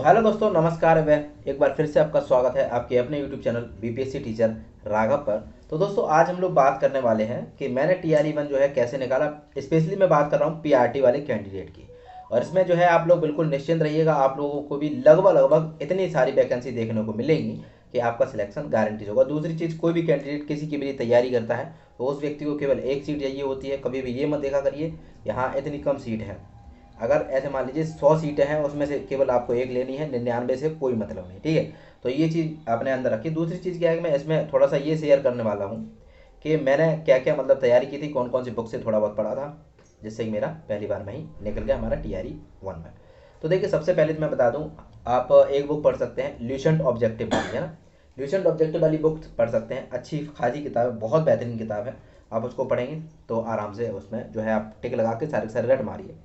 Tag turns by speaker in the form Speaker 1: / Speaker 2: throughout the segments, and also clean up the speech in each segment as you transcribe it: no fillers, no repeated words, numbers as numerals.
Speaker 1: Hello दोस्तों, नमस्कार। वह एक बार फिर से आपका स्वागत है आपके अपने YouTube channel BPSC teacher Raghav पर। तो दोस्तों, आज हम लोग बात करने वाले हैं कि मैंने टीआरई 1 जो है कैसे निकाला। स्पेशली मैं बात कर रहा हूँ पीआरटी वाले कैंडिडेट की। और इसमें जो है आप लोग बिल्कुल निश्चिंत रहिएगा, आप लोगों को भी लगभग लगभग इतनी सारी वैकेंसी देखने को मिलेंगी कि आपका सिलेक्शन गारंटीज होगा। दूसरी चीज़, कोई भी कैंडिडेट किसी की भी तैयारी करता है तो उस व्यक्ति को केवल एक सीट चाहिए होती है। कभी भी ये मत देखा करिए यहाँ इतनी कम सीट है। अगर ऐसे मान लीजिए 100 सीटें हैं, उसमें से केवल आपको एक लेनी है, 99 से कोई मतलब नहीं। ठीक है, तो ये चीज़ अपने अंदर रखिए। दूसरी चीज़ क्या है कि मैं इसमें थोड़ा सा ये शेयर करने वाला हूँ कि मैंने क्या क्या मतलब तैयारी की थी, कौन कौन सी बुक से थोड़ा बहुत पढ़ा था, जिससे कि मेरा पहली बार में ही निकल गया हमारा TRE 1 में। तो देखिए, सबसे पहले तो मैं बता दूँ, आप एक बुक पढ़ सकते हैं ल्यूसेंट ऑब्जेक्टिव वाली, है ना। ल्यूसेंट ऑब्जेक्टिव वाली बुक पढ़ सकते हैं, अच्छी खासी किताब है, बहुत बेहतरीन किताब है। आप उसको पढ़ेंगे तो आराम से उसमें जो है आप टिक लगा के सारे सारे रट मारिए।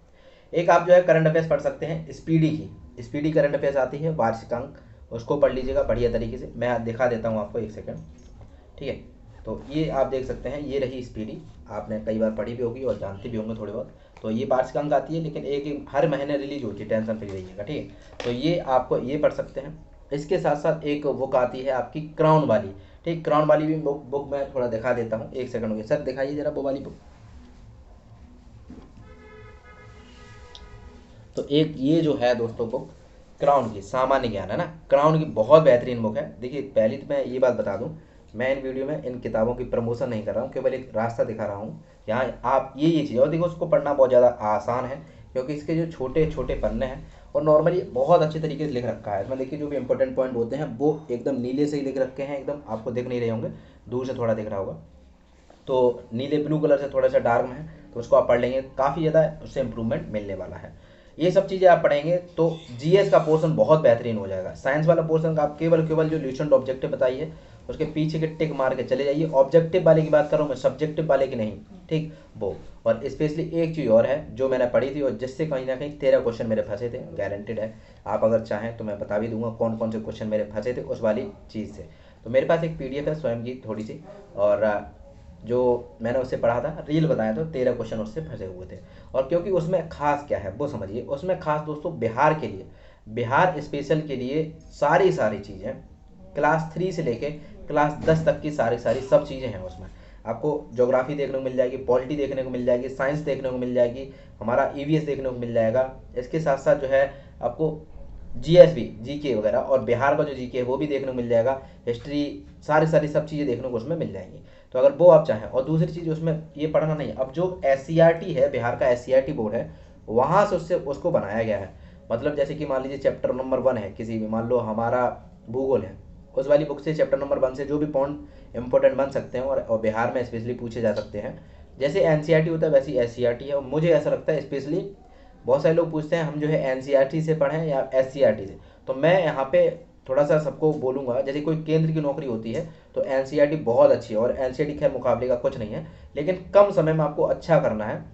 Speaker 1: एक आप जो है करंट अफेयर्स पढ़ सकते हैं, स्पीडी की स्पीडी करंट अफेयर्स आती है, वार्षिकांक, उसको पढ़ लीजिएगा बढ़िया तरीके से। मैं दिखा देता हूँ आपको, एक सेकंड। ठीक है, तो ये आप देख सकते हैं, ये रही स्पीडी। आपने कई बार पढ़ी भी होगी और जानते भी होंगे थोड़े बहुत। तो ये वार्षिकांक आती है, लेकिन एक एक हर महीने रिलीज होती है, टेंशन फ्री रहिएगा। ठीक है, तो ये आपको ये पढ़ सकते हैं। इसके साथ साथ एक बुक आती है आपकी क्राउन वाली। ठीक, क्राउन वाली भी बुक मैं थोड़ा दिखा देता हूँ, एक सेकंड हो गया। सर दिखाइए जरा वो वाली बुक। तो एक ये जो है दोस्तों बुक क्राउन की, सामान्य ज्ञान, है ना। क्राउन की बहुत बेहतरीन बुक है। देखिए, पहली तो मैं ये बात बता दूं, मैं इन वीडियो में इन किताबों की प्रमोशन नहीं कर रहा हूँ, केवल एक रास्ता दिखा रहा हूँ। यहाँ आप ये चीज़, और देखो उसको पढ़ना बहुत ज़्यादा आसान है, क्योंकि इसके जो छोटे छोटे पन्ने हैं और नॉर्मली बहुत अच्छे तरीके से लिख रखा है। इसमें देखिए जो भी इंपॉर्टेंट पॉइंट होते हैं वो एकदम नीले से ही लिख रखे हैं, एकदम आपको दिख नहीं रहे होंगे, दूर से थोड़ा दिख रहा होगा। तो नीले ब्लू कलर से थोड़ा सा डार्क में है, तो उसको आप पढ़ लेंगे, काफ़ी ज़्यादा उससे इंप्रूवमेंट मिलने वाला है। ये सब चीज़ें आप पढ़ेंगे तो जीएस का पोर्शन बहुत बेहतरीन हो जाएगा। साइंस वाला पोर्शन का आप केवल केवल जो ल्यूसेंट ऑब्जेक्टिव बताइए उसके पीछे के टिक मार के चले जाइए। ऑब्जेक्टिव वाले की बात कर रहा हूँ मैं, सब्जेक्टिव वाले की नहीं। ठीक, वो। और स्पेशली एक चीज़ और है जो मैंने पढ़ी थी और जिससे कहीं ना कहीं 13 क्वेश्चन मेरे फंसे थे, गारंटेड है। आप अगर चाहें तो मैं बता भी दूंगा कौन कौन से क्वेश्चन मेरे फंसे थे उस वाली चीज़ से। तो मेरे पास एक PDF है स्वयं की थोड़ी सी, और जो मैंने उससे पढ़ा था, रील बताया, तो 13 क्वेश्चन उससे फंसे हुए थे। और क्योंकि उसमें खास क्या है वो समझिए, उसमें खास दोस्तों बिहार के लिए, बिहार स्पेशल के लिए सारी सारी चीज़ें, क्लास 3 से लेके क्लास 10 तक की सारी सारी सब चीज़ें हैं उसमें। आपको ज्योग्राफी देखने को मिल जाएगी, पॉलिटी देखने को मिल जाएगी, साइंस देखने को मिल जाएगी, हमारा EVS देखने को मिल जाएगा। इसके साथ साथ जो है आपको GS भी, GK वगैरह, और बिहार का जो GK है वो भी देखने को मिल जाएगा, हिस्ट्री, सारी सारी सब चीज़ें देखने को उसमें मिल जाएंगी। तो अगर वो आप चाहें, और दूसरी चीज़ उसमें ये पढ़ना नहीं है, अब जो SCRT है, बिहार का SCRT बोर्ड है, वहाँ से उससे उसको बनाया गया है। मतलब जैसे कि मान लीजिए चैप्टर नंबर 1 है किसी भी, मान लो हमारा भूगोल है, उस वाली बुक से चैप्टर नंबर 1 से जो भी पॉइंट इंपॉर्टेंट बन सकते हैं और बिहार में स्पेशली पूछे जा सकते हैं। जैसे NCERT होता है वैसी SCRT है। और मुझे ऐसा लगता है, स्पेशली बहुत सारे लोग पूछते हैं हम जो है NCERT से पढ़ें या SCRT से, तो मैं यहाँ पे थोड़ा सा सबको बोलूँगा, जैसे कोई केंद्र की नौकरी होती है तो NCERT बहुत अच्छी है, और NCERT खैर मुकाबले का कुछ नहीं है, लेकिन कम समय में आपको अच्छा करना है,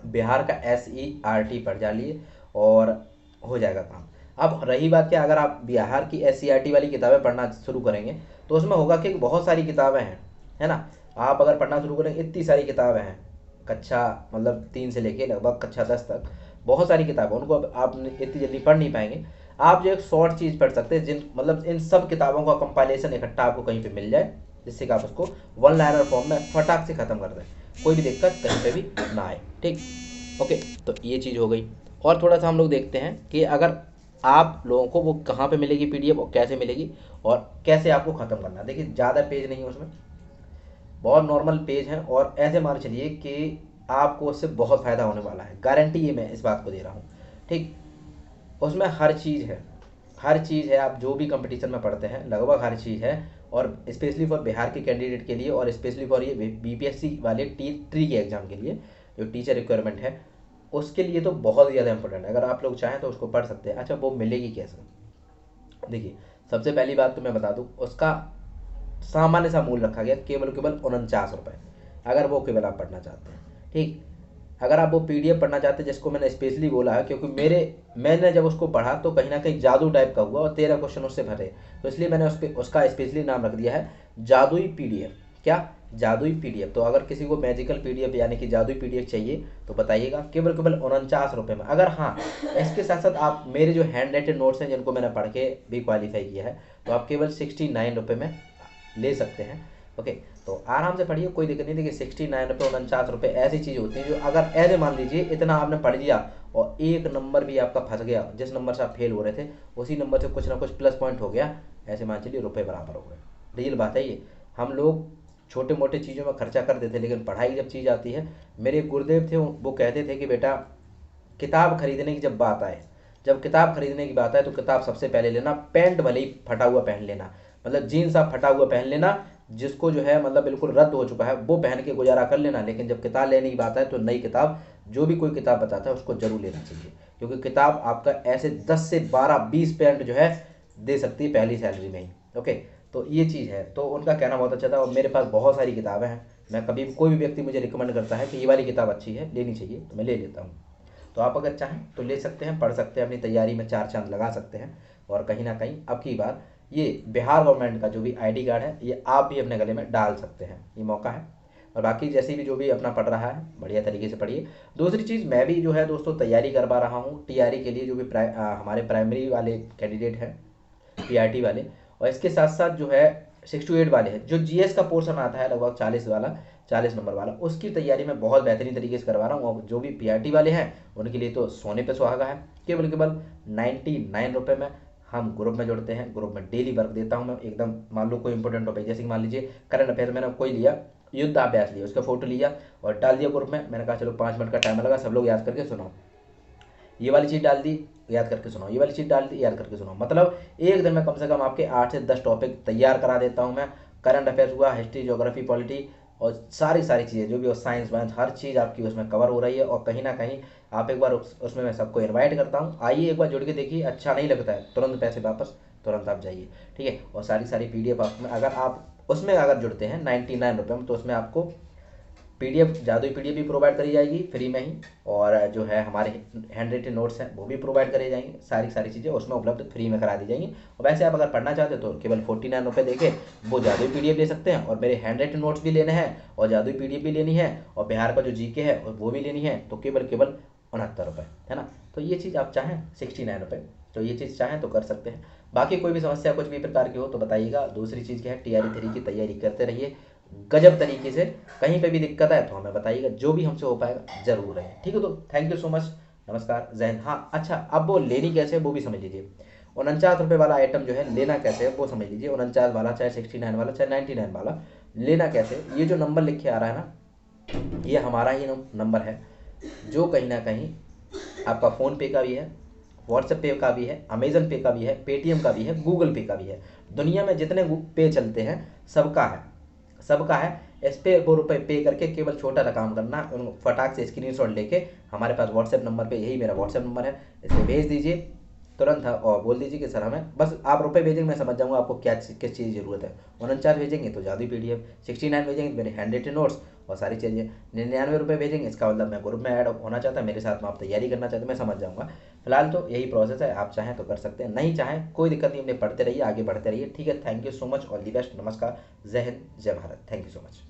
Speaker 1: बिहार का SERT पढ़ जाइए और हो जाएगा काम। अब रही बात क्या, अगर आप बिहार की SCRT वाली किताबें पढ़ना शुरू करेंगे तो उसमें होगा कि बहुत सारी किताबें हैं, है ना। आप अगर पढ़ना शुरू करेंगे, इतनी सारी किताबें हैं, कक्षा मतलब 3 से लेके लगभग कक्षा 10 तक बहुत सारी किताबें, उनको अब आप इतनी जल्दी पढ़ नहीं पाएंगे। आप जो एक शॉर्ट चीज़ पढ़ सकते हैं, जिन मतलब इन सब किताबों का कंपाइलेशन इकट्ठा आपको कहीं पे मिल जाए, जिससे कि आप उसको वन लाइनर फॉर्म में फटाक से ख़त्म कर दें, कोई भी दिक्कत कहीं पे भी ना आए। ठीक, ओके। तो ये चीज़ हो गई। और थोड़ा सा हम लोग देखते हैं कि अगर आप लोगों को वो कहाँ पे मिलेगी PDF, और कैसे मिलेगी, और कैसे आपको ख़त्म करना है। देखिए, ज़्यादा पेज नहीं है उसमें, बहुत नॉर्मल पेज हैं, और ऐसे मान चलिए कि आपको उससे बहुत फ़ायदा होने वाला है, गारंटी ये मैं इस बात को दे रहा हूँ। ठीक, उसमें हर चीज़ है, हर चीज़ है। आप जो भी कंपटीशन में पढ़ते हैं लगभग हर चीज़ है, और स्पेशली फॉर बिहार के कैंडिडेट के लिए, और स्पेशली फॉर ये BPSC वाले ट्री के एग्ज़ाम के लिए, जो टीचर रिक्वायरमेंट है उसके लिए तो बहुत ज़्यादा इंपॉर्टेंट है। अगर आप लोग चाहें तो उसको पढ़ सकते हैं। अच्छा, वो मिलेगी कैसे? देखिए, सबसे पहली बात तो मैं बता दूँ, उसका सामान्य सा मूल्य रखा गया केवल केवल 49 रुपये, अगर वो केवल आप पढ़ना चाहते हैं। ठीक, अगर आप वो PDF पढ़ना चाहते हैं, जिसको मैंने स्पेशली बोला है क्योंकि मैंने जब उसको पढ़ा तो कहीं ना कहीं जादू टाइप का हुआ और 13 क्वेश्चन उससे भरे, तो इसलिए मैंने उसका स्पेशली नाम रख दिया है जादुई PDF। क्या? जादुई पीडीएफ। तो अगर किसी को मैजिकल पीडीएफ यानी कि जादुई पीडीएफ चाहिए तो बताइएगा, केवल केवल 49 रुपये में। अगर हाँ, इसके साथ साथ आप मेरे जो हैंड राइटेड नोट्स हैं जिनको मैंने पढ़ के भी क्वालिफाई किया है, तो आप केवल 69 रुपये में ले सकते हैं। ओके, तो आराम से पढ़िए, कोई दिक्कत नहीं। देखिए 69 रुपये 49 रुपये ऐसी चीज़ होती है जो अगर ऐसे मान लीजिए इतना आपने पढ़ लिया और एक नंबर भी आपका फंस गया, जिस नंबर से आप फेल हो रहे थे उसी नंबर से कुछ ना कुछ प्लस पॉइंट हो गया, ऐसे मान चलिए रुपये बराबर हो गए। रियल बात है ये। हम लोग छोटे मोटे चीज़ों में खर्चा कर देते, लेकिन पढ़ाई जब चीज़ आती है, मेरे एक गुरुदेव थे, वो कहते थे कि बेटा किताब खरीदने की जब बात आए, जब किताब खरीदने की बात आए तो किताब सबसे पहले लेना, पैंट भले ही फटा हुआ पहन लेना, मतलब जीन्स आप फटा हुआ पहन लेना, जिसको जो है मतलब बिल्कुल रद्द हो चुका है वो पहन के गुजारा कर लेना, लेकिन जब किताब लेने की बात आए तो नई किताब, जो भी कोई किताब बताता है उसको जरूर लेना चाहिए, क्योंकि किताब आपका ऐसे 10 से 12-20 पैंट जो है दे सकती है पहली सैलरी में ही। ओके, तो ये चीज़ है। तो उनका कहना बहुत अच्छा था और मेरे पास बहुत सारी किताबें हैं। मैं कभी कोई भी व्यक्ति मुझे रिकमेंड करता है कि ये वाली किताब अच्छी है, लेनी चाहिए, तो मैं ले लेता हूँ। तो आप अगर चाहें तो ले सकते हैं, पढ़ सकते हैं, अपनी तैयारी में चार चांद लगा सकते हैं। और कहीं ना कहीं अब की बार ये बिहार गवर्नमेंट का जो भी आईडी कार्ड है ये आप भी अपने गले में डाल सकते हैं, ये मौका है। और बाकी जैसे भी जो भी अपना पढ़ रहा है बढ़िया तरीके से पढ़िए। दूसरी चीज़, मैं भी जो है दोस्तों तैयारी करवा रहा हूँ टीआरई के लिए, जो भी हमारे प्राइमरी वाले कैंडिडेट हैं, पीआरटी वाले, और इसके साथ साथ जो है 6 to 8 वाले हैं, जो जीएस का पोर्शन आता है लगभग 40 वाला, 40 नंबर वाला, उसकी तैयारी मैं बहुत बेहतरीन तरीके से करवा रहा हूँ। और जो भी पीआरटी वाले हैं उनके लिए तो सोने पे सुहागा है। केवल केवल 99 रुपये में हम ग्रुप में जुड़ते हैं, ग्रुप में डेली वर्क देता हूँ मैं एकदम। मान लो कोई इंपॉर्टेंट टॉपिक, जैसे कि मान लीजिए करंट अफेयर मैंने कोई लिया, युद्धाभ्यास लिया, उसका फोटो लिया और डाल दिया ग्रुप में। मैंने कहा चलो 5 मिनट का टाइम लगा, सब लोग याद करके सुनाओ, ये वाली चीज़ डाल दी, याद करके सुनाओ, ये वाली चीज़ डाल दी, याद करके सुनाओ। मतलब एक दिन में कम से कम आपके 8 से 10 टॉपिक तैयार करा देता हूँ मैं। करंट अफेयर्स हुआ, हिस्ट्री, ज्योग्राफी, पॉलिटी और सारी सारी चीज़ें जो भी, और साइंस वाइंस हर चीज़ आपकी उसमें कवर हो रही है। और कहीं ना कहीं आप एक बार उसमें मैं सबको इन्वाइट करता हूँ, आइए एक बार जुड़ के देखिए, अच्छा नहीं लगता है तुरंत पैसे वापस, तुरंत आप जाइए, ठीक है। और सारी सारी पीडीएफ आप में, अगर आप उसमें अगर जुड़ते हैं 99 रुपये में, तो उसमें आपको पीडीएफ, जादुई पीडीएफ भी प्रोवाइड करी जाएगी फ्री में ही, और जो है हमारे हैंड राइटेड नोट्स हैं वो भी प्रोवाइड करे जाएंगे, सारी सारी चीज़ें उसमें उपलब्ध फ्री में करा दी जाएंगी। और वैसे आप अगर पढ़ना चाहते हो तो केवल 49 रुपये देके वो जादुई पीडीएफ ले सकते हैं, और मेरे हैंड राइटेड नोट्स भी लेने हैं और जादुई पीडीएफ भी लेनी है और बिहार का जो जीके है वो भी लेनी है, तो केवल केवल 69 रुपये, है ना। तो ये चीज़ आप चाहें 69 रुपये, तो ये चीज़ चाहें तो कर सकते हैं। बाकी कोई भी समस्या कुछ भी प्रकार की हो तो बताइएगा। दूसरी चीज़ क्या है, टीआरई 3 की तैयारी करते रहिए गजब तरीके से। कहीं पे भी दिक्कत है तो हमें बताइएगा, जो भी हमसे हो पाएगा जरूर है, ठीक है। तो थैंक यू सो मच, नमस्कार, जय हिंद। हाँ अच्छा, अब वो लेनी कैसे है वो भी समझ लीजिए। 49 रुपये वाला आइटम जो है लेना कैसे है वो समझ लीजिए। 49 वाला, चाहे 69 वाला, चाहे 99 वाला, लेना कैसे, ये जो नंबर लिख के आ रहा है ना, ये हमारा ही नंबर है, जो कहीं ना कहीं आपका फ़ोनपे का भी है, व्हाट्सएप पे का भी है, अमेजन पे का भी है, पेटीएम का भी है, गूगल पे का भी है। दुनिया में जितने पे चलते हैं सबका है, सबका है। इस पे वो रुपये पे करके केवल छोटा सा काम करना, उन फटाक से स्क्रीनशॉट लेके हमारे पास व्हाट्सएप नंबर पे, यही मेरा व्हाट्सएप नंबर है, इसे भेज दीजिए तुरंत और बोल दीजिए कि सर हमें, बस आप रुपये भेजेंगे, मैं समझ जाऊँगा आपको क्या किस चीज़ की ज़रूरत है। 49 भेजेंगे तो जादुई पीडीएफ, 69 भेजेंगे तो मेरे हैंड राइटेड नोट्स और सारी चीज़ें, 99 रुपये भेजेंगे इसका मतलब मैं ग्रुप में ऐड होना चाहता है, मेरे साथ में आप तैयारी करना चाहते हैं, मैं समझ जाऊँगा। फिलहाल तो यही प्रोसेस है, आप चाहें तो कर सकते हैं, नहीं चाहें कोई दिक्कत नहीं, अपने पढ़ते रहिए, आगे बढ़ते रहिए, ठीक है। Thank you so much, all the best, नमस्कार, जय हिंद, जय Bharat, thank you so much.